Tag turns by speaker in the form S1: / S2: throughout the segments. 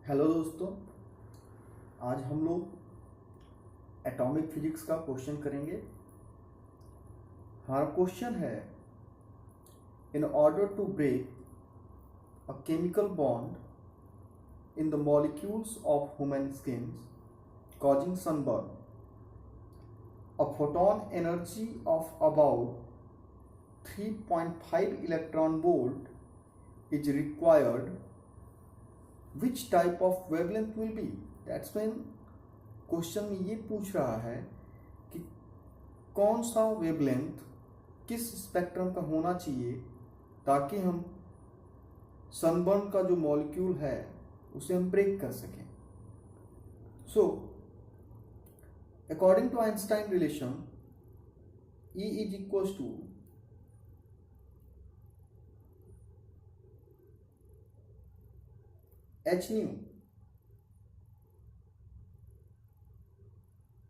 S1: Hello दोस्तों, आज हम लोग एटॉमिक फिजिक्स का क्वेश्चन करेंगे। हमारा क्वेश्चन है, in order to break a chemical bond in the molecules of human skin causing sunburn, a photon energy of about 3.5 electron volt is required. Which type of wavelength will be? That's when question में ये पूछ रहा है कि कौन सा wavelength किस spectrum का होना चाहिए ताकि हम सनबर्न का जो मॉलिक्यूल है उसे हम ब्रेक कर सकें। So according to Einstein relation, E is equals to h nu,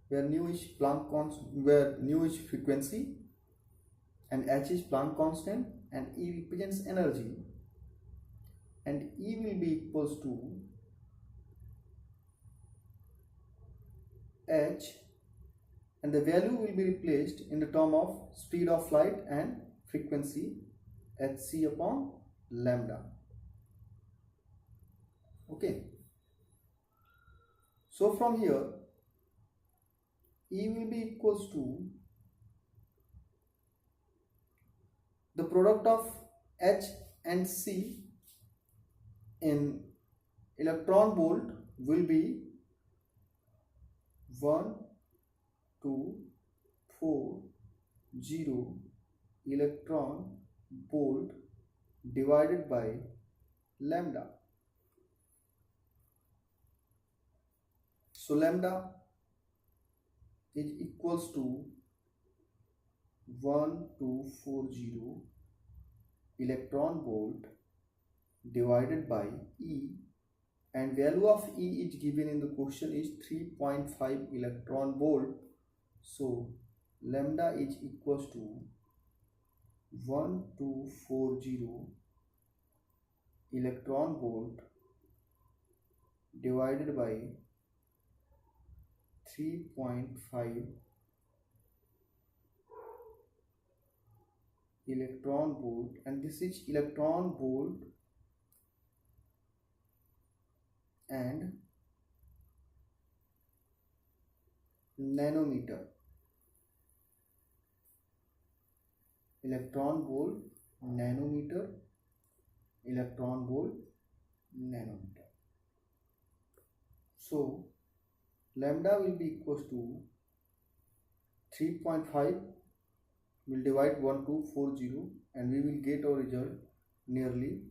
S1: where nu is Planck constant, where nu is frequency and h is Planck constant and E represents energy, and E will be equals to h, and the value will be replaced in the term of speed of light and frequency hc upon lambda. Okay, so from here E will be equals to the product of H and C in electron volt will be 1240 electron volt divided by lambda. So lambda is equals to 1240 electron volt divided by E, and value of E is given in the question is 3.5 electron volt. So lambda is equals to 1240 electron volt divided by 3.5 electron volt, and this is electron volt and nanometer. Electron volt nanometer, electron volt nanometer. So lambda will be equals to 3.5 will divide 1240 and we will get our result nearly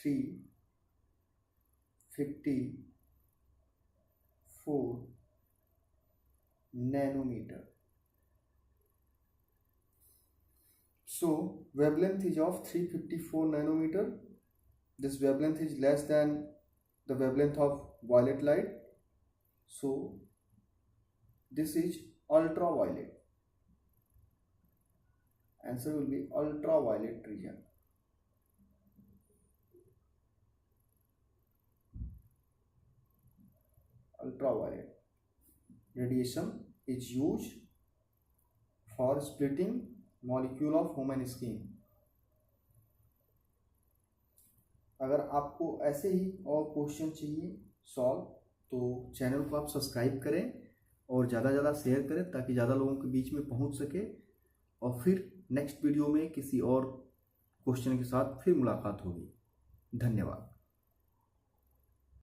S1: 354 nanometer. So wavelength is of 354 nanometer. This wavelength is less than the wavelength of violet light. So this is ultraviolet. Answer will be ultraviolet region. Ultraviolet radiation is used for splitting molecule of human skin. अगर आपको ऐसे ही और question चाहिए solve तो channel को आप subscribe करें और ज़्यादा ज़्यादा शेयर करें ताकि ज़्यादा लोगों के बीच में पहुंच सके, और फिर नेक्स्ट वीडियो में किसी और क्वेश्चन के साथ फिर मुलाकात होगी। धन्यवाद।